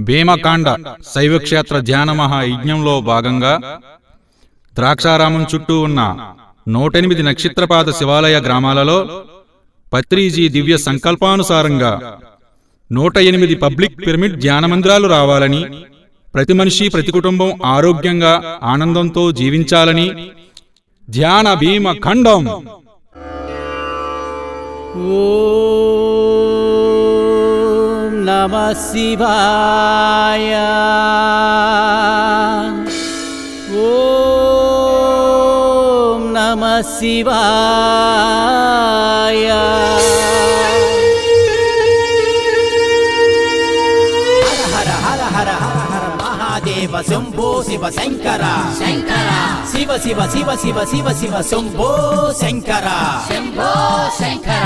భీమకాండ శైవక్షేత్ర ధ్యాన మహాయజ్ఞంలో భాగంగా ద్రాక్షారామం చుట్టూ ఉన్న 108 నక్షత్రపాద శివాలయ గ్రామాలలో పత్రిజీ దివ్య సంకల్పానుసారంగా 108 పబ్లిక్ పిరమిడ్ ధ్యాన మందిరాలు రావాలని, ప్రతి మనిషి ప్రతి కుటుంబం ఆరోగ్యంగా ఆనందంతో జీవించాలని ధ్యాన భీమఖండం. ఓం నమః శివాయ. ఓం నమః శివాయ. హర హర హర హర హర మహాదేవ శంభో శివ శంకర శంకర శివ శివ శివ శివ శివ శివ శంభో శంకర శంభో శంకర.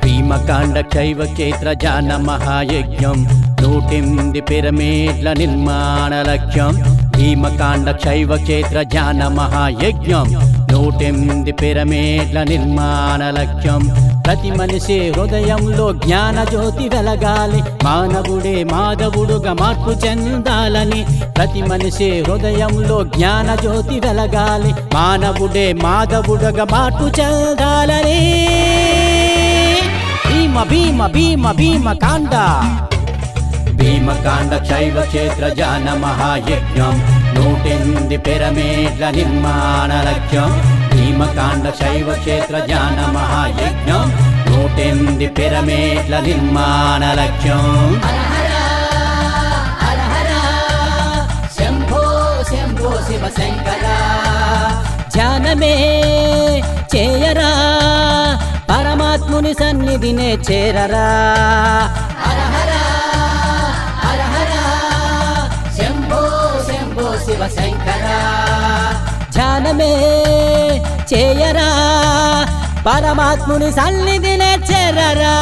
భీమకాండ శైవ క్షేత్ర ధ్యాన మహాయజ్ఞం 108 పిరమిడ్ల నిర్మాణ లక్ష్యం. భీమకాండ శైవ క్షేత్ర ధ్యాన మహాయజ్ఞం 108 పిరమిడ్ల నిర్మాణ లక్ష్యం. ప్రతి మనిషి హృదయంలో జ్ఞాన జ్యోతి వెలగాలి, మానవుడే మాధవుడుగా మార్పు చెందాలని. ప్రతి మనిషి హృదయంలో జ్ఞాన జ్యోతి వెలగాలి, మానవుడే మాధవుడుగా మార్పు చెందాలని. భీమ భీమ భీమ భీమకాండ. భీమకాండ శైవ క్షేత్ర ధ్యాన మహాయజ్ఞం 108 పిరమిడ్ల నిర్మాణ లక్ష్యం. భీమకాండ శైవ క్షేత్ర ధ్యాన మహాయజ్ఞం 108 పిరమిడ్ల నిర్మాణ లక్ష్యం. శంభో శంభో శివ శంకర. ధ్యానమే చేయరా, పరమాత్ముని సన్నిధినే చేరరా. హర హర హర హర శంభో శంభో శివ శంకర. ధ్యానమే చేయరా, పరమాత్ముని సన్నిధినే చేరరా.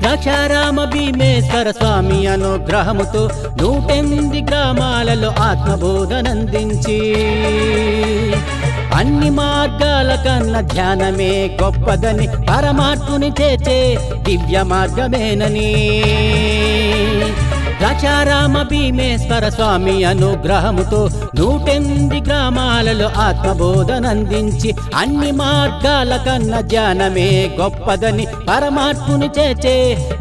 ద్రాక్షారామ భీమేశ్వర స్వామి అనుగ్రహముతో 108 గ్రామాలలో ఆత్మబోధనందించి, అన్ని మార్గాల కన్నా ధ్యానమే గొప్పదని, పరమాత్ముని చేర్చే దివ్య మార్గమేనని. ద్రాక్షారామ భీమేశ్వర స్వామి అనుగ్రహముతో 108 గ్రామాలలో ఆత్మబోధనందించి, అన్ని మార్గాల కన్నా ధ్యానమే గొప్పదని, పరమాత్ముని చేర్చే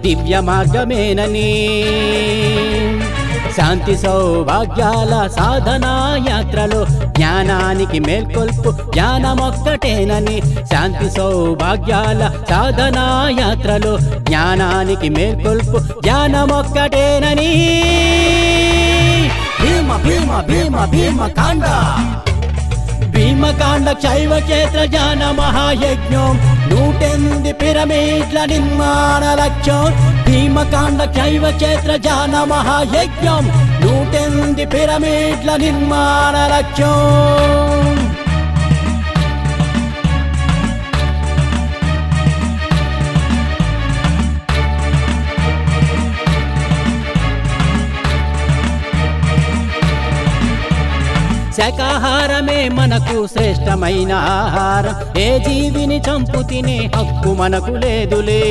దివ్య మార్గమేనని. శాంతి సౌభాగ్యాల సాధనా యాత్రలో జ్ఞానానికి మేల్కొల్పు జ్ఞానమొక్కటేనని. శాంతి సౌభాగ్యాల సాధనా యాత్రలో జ్ఞానానికి మేల్కొల్పు జ్ఞానమొక్కటేనని. భీమ భీమ భీమ భీమకాండ. భీమకాండ శైవ క్షేత్ర ధ్యాన మహాయజ్ఞం 108 పిరమిడ్ల నిర్మాణ లక్ష్యం. భీమకాండ శైవ క్షేత్ర ధ్యాన మహాయజ్ఞం 108 పిరమిడ్ల నిర్మాణ లక్ష్యం. శాకాహారమే మనకు శ్రేష్టమైన ఆహారం, ఏ జీవిని చంపు తినే హక్కు మనకు లేదులే.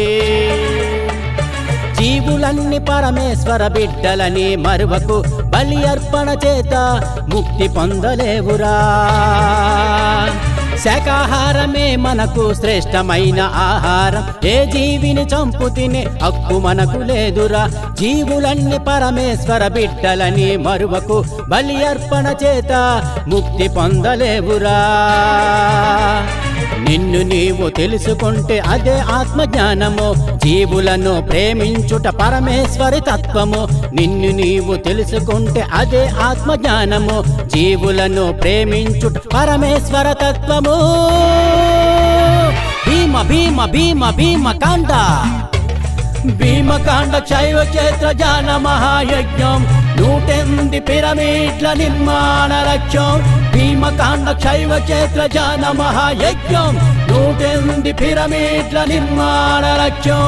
జీవులన్నీ పరమేశ్వర బిడ్డలని మరువకు, బలి అర్పణ చేత ముక్తి పొందలేవురా. శాకాహారమే మనకు శ్రేష్టమైన ఆహారం, ఏ జీవిని చంపు తినే హక్కు మనకు లేదురా. జీవులన్నీ పరమేశ్వర బిడ్డలని మరువకు, బలి అర్పణ చేత ముక్తి పొందలేవురా. నిన్ను నీవు తెలుసుకుంటే అదే ఆత్మజ్ఞానము, జీవులను ప్రేమించుట పరమేశ్వరి తత్వము. నిన్ను నీవు తెలుసుకుంటే అదే ఆత్మజ్ఞానము, జీవులను ప్రేమించుట పరమేశ్వర తత్వము. భీమ భీమ భీమ భీమకాండ. భీమకాండ శైవ క్షేత్ర జాన మహాయజ్ఞం 108 పిరమిడ్ల నిర్మాణ లక్ష్యం భీమకాండ శైవ క్షేత్ర జాన మహాయజ్ఞం 108 పిరమిడ్ల నిర్మాణ లక్ష్యం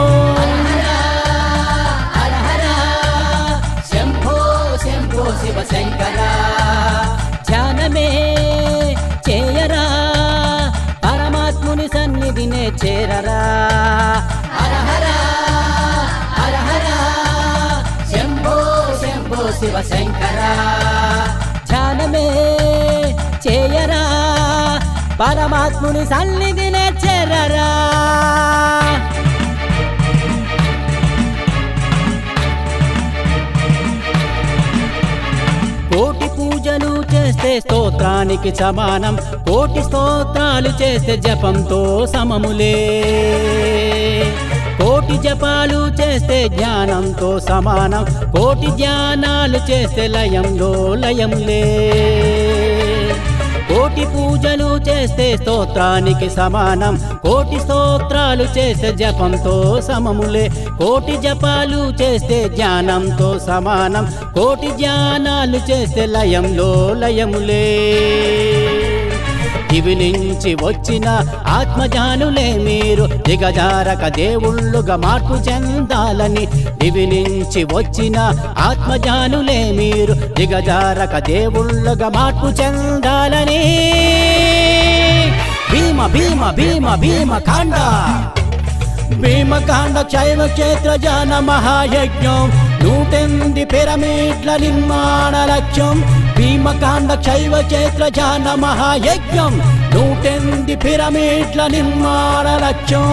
శంభో శంభో శివ శంకర ధ్యానమే చేయరా పరమాత్ముని సన్నిధినే చేరరా హర హర హర హర శంభో శంభో శివ శంకర ధ్యానమే చేయరా పరమాత్ముని సన్నిధినే చేరరా కోటి పూజలు చేస్తే స్తోత్రానికి సమానం కోటి స్తోత్రాలు చేస్తే జపంతో సమములే కోటి జపాలు చేస్తే జ్ఞానంతో సమానం కోటి ధ్యానాలు చేస్తే లయంలో లయములే కోటి పూజలు చేస్తే స్తోత్రానికి సమానం కోటి స్తోత్రాలు చేస్తే జపంతో సమములే కోటి జపాలు చేస్తే జ్ఞానంతో సమానం కోటి ధ్యానాలు చేస్తే లయంలో లయములే దివి నుంచి వచ్చిన ఆత్మజానులే మీరు దిగజారక దేవుళ్ళుగా మార్పు చెందాలని దివి నుంచి వచ్చిన ఆత్మజానులే మీరు దిగజారక దేవుళ్ళుగా మార్పు చెందాలని భీమ భీమ భీమ భీమకాండ భీమకాండ శైవ క్షేత్ర జాన మహాయజ్ఞం 108 పిరమిడ్ల నిర్మాణ లక్ష్యం భీమకాండ శైవ క్షేత్ర జాన మహాయజ్ఞం 108 పిరమిడ్ల నిర్మాణ లక్ష్యం